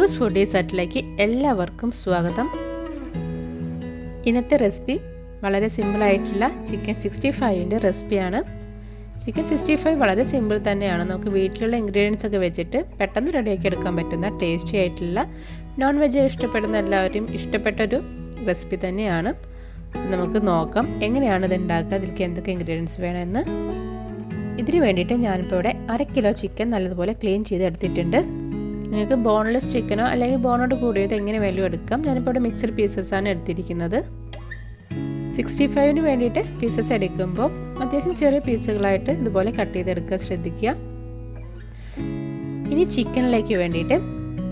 Manju's foodies സെറ്റിലേക്ക് എല്ലാവർക്കും സ്വാഗതം. ഇന്നത്തെ റെസിപ്പി വളരെ സിമ്പിളായിട്ടുള്ള ചിക്കൻ 65ൻ്റെ റെസിപ്പിയാണ്. ചിക്കൻ 65 വളരെ സിമ്പിൾ തന്നെയാണ്. നമുക്ക് വീട്ടിലുള്ള ഇൻഗ്രീഡിയൻസ് ഒക്കെ വെച്ചിട്ട് പെട്ടെന്ന് റെഡിയാക്കി എടുക്കാൻ പറ്റുന്ന ടേസ്റ്റി ആയിട്ടുള്ള നോൺ വെജ് ഇഷ്ടപ്പെടുന്ന എല്ലാവരും ഇഷ്ടപ്പെട്ടൊരു റെസിപ്പി തന്നെയാണ്. നമുക്ക് നോക്കാം എങ്ങനെയാണ് ഇത് ഉണ്ടാക്കുക, അതിലേക്ക് എന്തൊക്കെ ഇൻഗ്രീഡിയൻസ് വേണമെന്ന്. ഇതിന് വേണ്ടിയിട്ട് ഞാനിപ്പോൾ ഇവിടെ 1 കിലോ ചിക്കൻ നല്ലതുപോലെ ക്ലീൻ ചെയ്ത് എടുത്തിട്ടുണ്ട്. നിങ്ങൾക്ക് ബോൺലെസ് ചിക്കനോ അല്ലെങ്കിൽ ബോണോട് കൂടിയത് എങ്ങനെ വേലും എടുക്കാം. ഞാനിപ്പോൾ ഇവിടെ മിക്സഡ് പീസസാണ് എടുത്തിരിക്കുന്നത്. 65ന് വേണ്ടിയിട്ട് പീസസ് എടുക്കുമ്പോൾ അത്യാവശ്യം ചെറിയ പീസുകളായിട്ട് ഇതുപോലെ കട്ട് ചെയ്തെടുക്കുക ശ്രദ്ധിക്കുക. ഇനി ചിക്കനിലേക്ക് വേണ്ടിയിട്ട്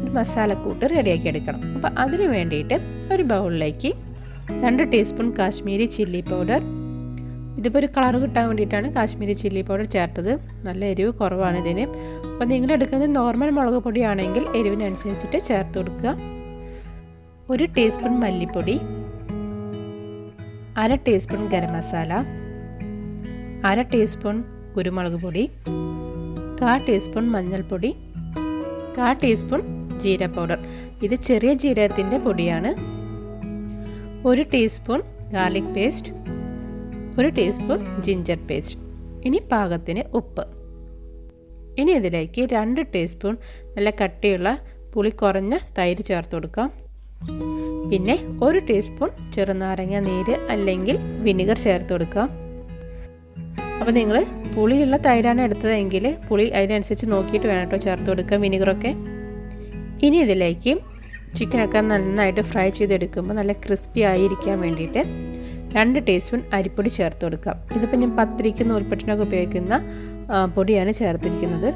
ഒരു മസാലക്കൂട്ട് റെഡിയാക്കി എടുക്കണം. അപ്പോൾ അതിന് വേണ്ടിയിട്ട് ഒരു ബൗളിലേക്ക് 2 ടീസ്പൂൺ കാശ്മീരി ചില്ലി പൗഡർ. ഇതിപ്പോൾ ഒരു കളർ കിട്ടാൻ വേണ്ടിയിട്ടാണ് കാശ്മീരി ചില്ലി പൗഡർ ചേർത്തത്. നല്ല എരിവ് കുറവാണ് ഇതിന്. അപ്പോൾ നിങ്ങൾ എടുക്കുന്നത് നോർമൽ മുളക് പൊടിയാണെങ്കിൽ എരിവിനനുസരിച്ചിട്ട് ചേർത്ത് കൊടുക്കുക. 1 ടീസ്പൂൺ മല്ലിപ്പൊടി, 1/2 ടീസ്പൂൺ ഗരം മസാല, 1/2 ടീസ്പൂൺ കുരുമുളക് പൊടി, 1/4 ടീസ്പൂൺ മഞ്ഞൾപ്പൊടി, 1/4 ടീസ്പൂൺ ജീര പൗഡർ. ഇത് ചെറിയ ജീരകത്തിൻ്റെ പൊടിയാണ്. 1 teaspoon garlic paste, 1 teaspoon ginger paste. ഇനി പാകത്തിന് ഉപ്പ്. ഇനി ഇതിലേക്ക് 2 ടീസ്പൂൺ നല്ല കട്ടിയുള്ള പുളി കുറഞ്ഞ തൈര് ചേർത്ത് കൊടുക്കാം. പിന്നെ 1 ടീസ്പൂൺ ചെറുനാരങ്ങ നീര് അല്ലെങ്കിൽ വിനിഗർ ചേർത്ത് കൊടുക്കാം. അപ്പോൾ നിങ്ങൾ പുളിയുള്ള തൈരാണ് എടുത്തതെങ്കിൽ പുളി അതിനനുസരിച്ച് നോക്കിയിട്ട് വേണം കേട്ടോ ചേർത്ത് കൊടുക്കുക വിനിഗറൊക്കെ. ഇനി ഇതിലേക്ക് ചിക്കനൊക്കെ നന്നായിട്ട് ഫ്രൈ ചെയ്തെടുക്കുമ്പോൾ നല്ല ക്രിസ്പി ആയിരിക്കാൻ വേണ്ടിയിട്ട് 2 ടീസ്പൂൺ അരിപ്പൊടി ചേർത്ത് കൊടുക്കാം. ഇതിപ്പോൾ ഞാൻ പത്തിരിക്ക് നൂൽപ്പുട്ടിനൊക്കെ ഉപയോഗിക്കുന്ന പൊടിയാണ് ചേർത്തിരിക്കുന്നത്.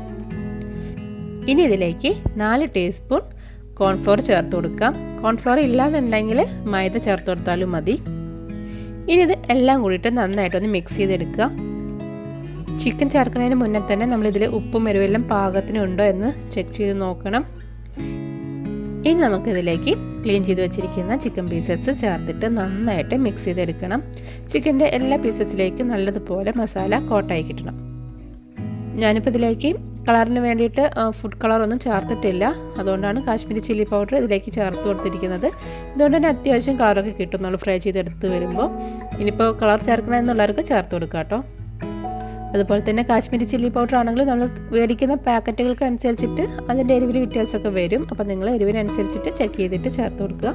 ഇനി ഇതിലേക്ക് 4 ടീസ്പൂൺ കോൺഫ്ലോർ ചേർത്ത് കൊടുക്കാം. കോൺഫ്ലോർ ഇല്ലാന്നുണ്ടെങ്കിൽ മൈദ ചേർത്ത് കൊടുത്താലും മതി. ഇനി ഇത് എല്ലാം കൂടിയിട്ട് നന്നായിട്ടൊന്ന് മിക്സ് ചെയ്തെടുക്കുക. ചിക്കൻ ചേർക്കുന്നതിന് മുന്നേ തന്നെ നമ്മളിതിൽ ഉപ്പും എരിവെല്ലാം പാകത്തിനുണ്ടോ എന്ന് ചെക്ക് ചെയ്ത് നോക്കണം. ഇനി നമുക്കിതിലേക്ക് ക്ലീൻ ചെയ്ത് വെച്ചിരിക്കുന്ന ചിക്കൻ പീസസ് ചേർത്തിട്ട് നന്നായിട്ട് മിക്സ് ചെയ്തെടുക്കണം. ചിക്കൻ്റെ എല്ലാ പീസസിലേക്കും നല്ലതുപോലെ മസാല കോട്ടായി കിട്ടണം. ഞാനിപ്പോൾ ഇതിലേക്ക് കളറിന് വേണ്ടിയിട്ട് ഫുഡ് കളറൊന്നും ചേർത്തിട്ടില്ല. അതുകൊണ്ടാണ് കാശ്മീരി ചില്ലി പൗഡർ ഇതിലേക്ക് ചേർത്ത് കൊടുത്തിരിക്കുന്നത്. ഇതുകൊണ്ട് തന്നെ അത്യാവശ്യം കളറൊക്കെ കിട്ടും നമ്മൾ ഫ്രൈ ചെയ്തെടുത്ത് വരുമ്പോൾ. ഇനിയിപ്പോൾ കളർ ചേർക്കണമെന്നുള്ളവർക്ക് ചേർത്ത് കൊടുക്കാം കേട്ടോ. അതുപോലെ തന്നെ കാശ്മീരി ചില്ലി പൗഡർ ആണെങ്കിൽ നമ്മൾ മേടിക്കുന്ന പാക്കറ്റുകൾക്ക് അനുസരിച്ചിട്ട് അതിൻ്റെ എരിവിൽ വ്യത്യാസമൊക്കെ വരും. അപ്പോൾ നിങ്ങൾ എരിവിനനുസരിച്ചിട്ട് ചെക്ക് ചെയ്തിട്ട് ചേർത്ത് കൊടുക്കുക.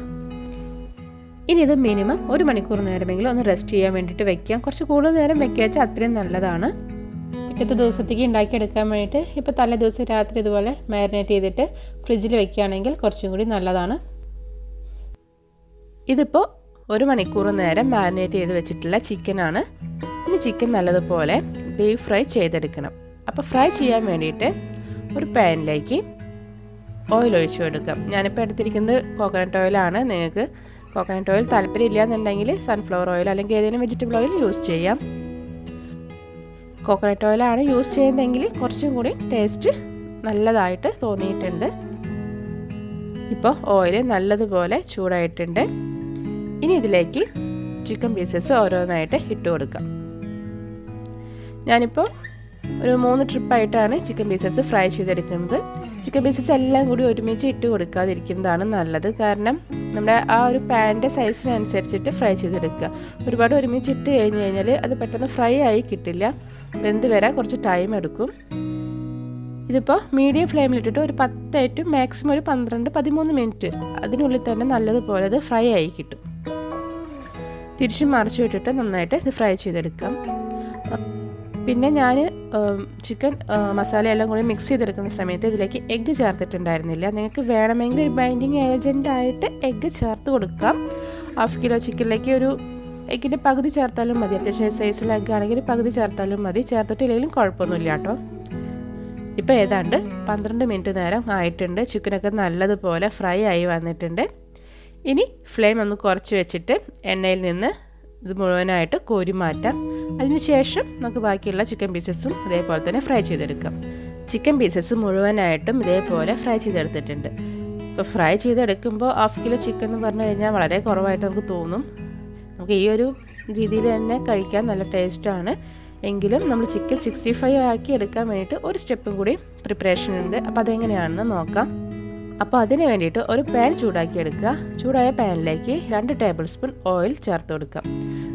ഇനി ഇത് മിനിമം 1 മണിക്കൂർ നേരമെങ്കിലും ഒന്ന് റെസ്റ്റ് ചെയ്യാൻ വേണ്ടിയിട്ട് വെക്കാം. കുറച്ച് കൂടുതൽ നേരം വെക്കുക വെച്ചാൽ അത്രയും നല്ലതാണ്. പിറ്റത്തെ ദിവസത്തേക്ക് ഉണ്ടാക്കിയെടുക്കാൻ വേണ്ടിയിട്ട് ഇപ്പോൾ തലേ ദിവസം രാത്രി ഇതുപോലെ മാരിനേറ്റ് ചെയ്തിട്ട് ഫ്രിഡ്ജിൽ വെക്കുകയാണെങ്കിൽ കുറച്ചും കൂടി നല്ലതാണ്. ഇതിപ്പോൾ 1 മണിക്കൂർ നേരം മാരിനേറ്റ് ചെയ്ത് വെച്ചിട്ടുള്ള ചിക്കനാണ്. ഇനി ചിക്കൻ നല്ലതുപോലെ ഡീപ് ഫ്രൈ ചെയ്തെടുക്കണം. അപ്പോൾ ഫ്രൈ ചെയ്യാൻ വേണ്ടിയിട്ട് ഒരു പാനിലേക്ക് ഓയിൽ ഒഴിച്ചു കൊടുക്കാം. ഞാനിപ്പോൾ എടുത്തിരിക്കുന്നത് കോക്കനട്ട് ഓയിലാണ്. നിങ്ങൾക്ക് കോക്കനട്ട് ഓയിൽ താല്പര്യമില്ല എന്നുണ്ടെങ്കിൽ സൺഫ്ലവർ ഓയിൽ അല്ലെങ്കിൽ ഏതെങ്കിലും വെജിറ്റബിൾ ഓയിൽ യൂസ് ചെയ്യാം. കോക്കനട്ട് ഓയിലാണ് യൂസ് ചെയ്യുന്നതെങ്കിൽ കുറച്ചും കൂടി ടേസ്റ്റ് നല്ലതായിട്ട് തോന്നിയിട്ടുണ്ട്. ഇപ്പോൾ ഓയിൽ നല്ലതുപോലെ ചൂടായിട്ടുണ്ട്. ഇനി ഇതിലേക്ക് ചിക്കൻ പീസസ് ഓരോന്നായിട്ട് ഇട്ട് കൊടുക്കാം. ഞാനിപ്പോൾ ഒരു 3 ട്രിപ്പായിട്ടാണ് ചിക്കൻ പീസസ് ഫ്രൈ ചെയ്തെടുക്കുന്നത്. ചിക്കൻ പീസസ് എല്ലാം കൂടി ഒരുമിച്ച് ഇട്ട് കൊടുക്കാതിരിക്കുന്നതാണ് നല്ലത്. കാരണം നമ്മുടെ ആ ഒരു പാൻ്റെ സൈസിനനുസരിച്ചിട്ട് ഫ്രൈ ചെയ്തെടുക്കുക. ഒരുപാട് ഒരുമിച്ച് ഇട്ട് കഴിഞ്ഞ് കഴിഞ്ഞാൽ അത് പെട്ടെന്ന് ഫ്രൈ ആയി കിട്ടില്ല. വെന്ത് വരാൻ കുറച്ച് ടൈം എടുക്കും. ഇതിപ്പോൾ മീഡിയം ഫ്ലെയിമിലിട്ടിട്ട് ഒരു 10 ടു മാക്സിമം ഒരു 12-13 മിനിറ്റ് അതിനുള്ളിൽ തന്നെ നല്ലതുപോലെ ഇത് ഫ്രൈ ആയി കിട്ടും. തിരിച്ചും മറിച്ചു ഇട്ടിട്ട് നന്നായിട്ട് ഇത് ഫ്രൈ ചെയ്തെടുക്കാം. പിന്നെ ഞാൻ ചിക്കൻ മസാലയെല്ലാം കൂടി മിക്സ് ചെയ്തെടുക്കുന്ന സമയത്ത് ഇതിലേക്ക് എഗ്ഗ് ചേർത്തിട്ടുണ്ടായിരുന്നില്ല. നിങ്ങൾക്ക് വേണമെങ്കിൽ ഒരു ബൈൻഡിങ് ഏജൻറ്റായിട്ട് എഗ്ഗ് ചേർത്ത് കൊടുക്കാം. 1/2 കിലോ ചിക്കനിലേക്ക് ഒരു എഗ്ഗിൻ്റെ പകുതി ചേർത്താലും മതി. അത്യാവശ്യം സൈസിൽ എഗ്ഗ് ആണെങ്കിൽ പകുതി ചേർത്താലും മതി. ചേർത്തിട്ടില്ലെങ്കിലും കുഴപ്പമൊന്നുമില്ല കേട്ടോ. ഇപ്പോൾ ഏതാണ്ട് 12 മിനിറ്റ് നേരം ആയിട്ടുണ്ട്. ചിക്കനൊക്കെ നല്ലതുപോലെ ഫ്രൈ ആയി വന്നിട്ടുണ്ട്. ഇനി ഫ്ലെയിം ഒന്ന് കുറച്ച് വെച്ചിട്ട് എണ്ണയിൽ നിന്ന് ഇത് മുഴുവനായിട്ട് കോരി മാറ്റാം. അതിനുശേഷം നമുക്ക് ബാക്കിയുള്ള ചിക്കൻ പീസസും ഇതേപോലെ തന്നെ ഫ്രൈ ചെയ്തെടുക്കാം. ചിക്കൻ പീസസ് മുഴുവനായിട്ടും ഇതേപോലെ ഫ്രൈ ചെയ്തെടുത്തിട്ടുണ്ട്. ഇപ്പോൾ ഫ്രൈ ചെയ്തെടുക്കുമ്പോൾ 1/2 കിലോ ചിക്കൻ എന്ന് പറഞ്ഞു കഴിഞ്ഞാൽ വളരെ കുറവായിട്ട് നമുക്ക് തോന്നും. നമുക്ക് ഈ ഒരു രീതിയിൽ തന്നെ കഴിക്കാൻ നല്ല ടേസ്റ്റാണ്. എങ്കിലും നമ്മൾ ചിക്കൻ 65 ആക്കി എടുക്കാൻ വേണ്ടിയിട്ട് ഒരു സ്റ്റെപ്പും കൂടി പ്രിപ്പറേഷൻ ഉണ്ട്. അപ്പോൾ അതെങ്ങനെയാണെന്ന് നോക്കാം. അപ്പോൾ അതിന് വേണ്ടിയിട്ട് ഒരു പാൻ ചൂടാക്കി എടുക്കുക. ചൂടായ പാനിലേക്ക് 2 ടേബിൾ സ്പൂൺ ഓയിൽ ചേർത്ത് കൊടുക്കുക.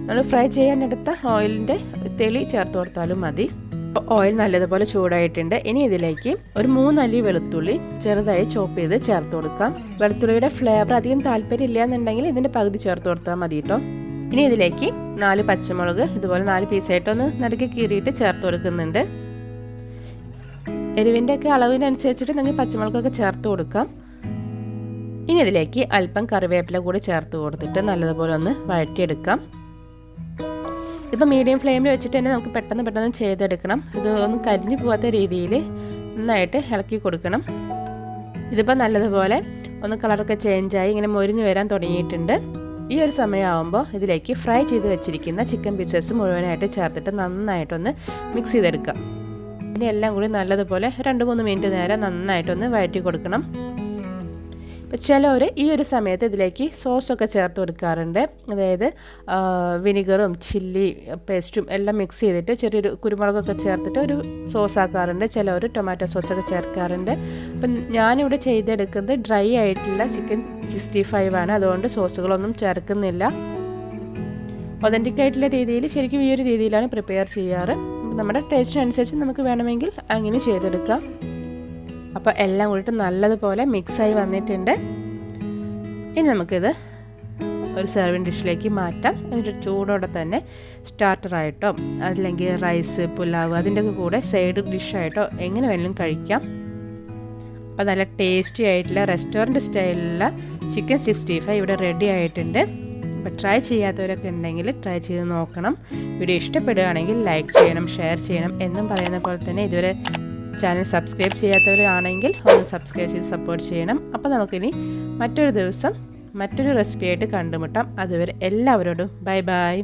നമ്മൾ ഫ്രൈ ചെയ്യാനെടുത്ത ഓയിലിൻ്റെ തെളി ചേർത്ത് കൊടുത്താലും മതി. ഓയിൽ നല്ലതുപോലെ ചൂടായിട്ടുണ്ട്. ഇനി ഇതിലേക്ക് ഒരു 3 അല്ലി വെളുത്തുള്ളി ചെറുതായി ചോപ്പ് ചെയ്ത് ചേർത്ത് കൊടുക്കാം. വെളുത്തുള്ളിയുടെ ഫ്ലേവർ അധികം താല്പര്യം ഇല്ല എന്നുണ്ടെങ്കിൽ ഇതിൻ്റെ പകുതി ചേർത്ത് കൊടുത്താൽ മതി കേട്ടോ. ഇനി ഇതിലേക്ക് 4 പച്ചമുളക് ഇതുപോലെ 4 പീസായിട്ടൊന്ന് നടുക്കി കീറിയിട്ട് ചേർത്ത് കൊടുക്കുന്നുണ്ട്. എരിവിൻ്റെ ഒക്കെ അളവിനനുസരിച്ചിട്ട് നിങ്ങൾക്ക് പച്ചമുളകൊക്കെ ചേർത്ത് കൊടുക്കാം. ഇനി ഇതിലേക്ക് അല്പം കറിവേപ്പില കൂടി ചേർത്ത് കൊടുത്തിട്ട് നല്ലതുപോലെ ഒന്ന് വഴറ്റിയെടുക്കാം. ഇതിപ്പോൾ മീഡിയം ഫ്ലെയിമിൽ വെച്ചിട്ട് തന്നെ നമുക്ക് പെട്ടെന്ന് ചെയ്തെടുക്കണം. ഇത് ഒന്നും കരിഞ്ഞു പോകാത്ത രീതിയിൽ നന്നായിട്ട് ഇളക്കി കൊടുക്കണം. ഇതിപ്പോൾ നല്ലതുപോലെ ഒന്ന് കളറൊക്കെ ചേഞ്ചായി ഇങ്ങനെ മൊരിഞ്ഞ് വരാൻ തുടങ്ങിയിട്ടുണ്ട്. ഈ ഒരു സമയമാകുമ്പോൾ ഇതിലേക്ക് ഫ്രൈ ചെയ്ത് വെച്ചിരിക്കുന്ന ചിക്കൻ പീസസ് മുഴുവനായിട്ട് ചേർത്തിട്ട് നന്നായിട്ടൊന്ന് മിക്സ് ചെയ്തെടുക്കാം. ഇനി എല്ലാം കൂടി നല്ലതുപോലെ 2-3 മിനിറ്റ് നേരം നന്നായിട്ടൊന്ന് വഴറ്റി കൊടുക്കണം. ഇപ്പോൾ ചിലവർ ഈ ഒരു സമയത്ത് ഇതിലേക്ക് സോസൊക്കെ ചേർത്ത് കൊടുക്കാറുണ്ട്. അതായത് വിനിഗറും ചില്ലി പേസ്റ്റും എല്ലാം മിക്സ് ചെയ്തിട്ട് ചെറിയൊരു കുരുമുളകൊക്കെ ചേർത്തിട്ട് ഒരു സോസ് ആക്കാറുണ്ട്. ചിലവർ ടൊമാറ്റോ സോസൊക്കെ ചേർക്കാറുണ്ട്. അപ്പം ഞാനിവിടെ ചെയ്തെടുക്കുന്നത് ഡ്രൈ ആയിട്ടുള്ള ചിക്കൻ 65 ആണ്. അതുകൊണ്ട് സോസുകളൊന്നും ചേർക്കുന്നില്ല. ഒതൻറ്റിക് ആയിട്ടുള്ള രീതിയിൽ ശരിക്കും ഈ ഒരു രീതിയിലാണ് പ്രിപ്പയർ ചെയ്യാറ്. നമ്മുടെ ടേസ്റ്റിനനുസരിച്ച് നമുക്ക് വേണമെങ്കിൽ അങ്ങനെ ചെയ്തെടുക്കാം. അപ്പോൾ എല്ലാം കൂടിയിട്ട് നല്ലതുപോലെ മിക്സായി വന്നിട്ടുണ്ട്. ഇനി നമുക്കിത് ഒരു സെർവിങ് ഡിഷിലേക്ക് മാറ്റാം. എന്നിട്ട് ചൂടോടെ തന്നെ സ്റ്റാർട്ടറായിട്ടോ അല്ലെങ്കിൽ റൈസ് പുലാവ് അതിൻ്റെയൊക്കെ കൂടെ സൈഡ് ഡിഷായിട്ടോ എങ്ങനെ വേണമെങ്കിലും കഴിക്കാം. അപ്പോൾ നല്ല ടേസ്റ്റി ആയിട്ടുള്ള റെസ്റ്റോറൻറ്റ് സ്റ്റൈലിലുള്ള ചിക്കൻ 65 ഇവിടെ റെഡി ആയിട്ടുണ്ട്. അപ്പോൾ ട്രൈ ചെയ്യാത്തവരൊക്കെ ഉണ്ടെങ്കിൽ ട്രൈ ചെയ്ത് നോക്കണം. വീഡിയോ ഇഷ്ടപ്പെടുകയാണെങ്കിൽ ലൈക്ക് ചെയ്യണം, ഷെയർ ചെയ്യണം. എന്നും പറയുന്ന പോലെ തന്നെ ഇതുവരെ ചാനൽ സബ്സ്ക്രൈബ് ചെയ്യാത്തവരാണെങ്കിൽ ഒന്ന് സബ്സ്ക്രൈബ് ചെയ്ത് സപ്പോർട്ട് ചെയ്യണം. അപ്പോൾ നമുക്കിനി മറ്റൊരു ദിവസം മറ്റൊരു റെസിപ്പിയായിട്ട് കണ്ടുമുട്ടാം. അതുവരെ എല്ലാവരോടും ബൈ ബൈ.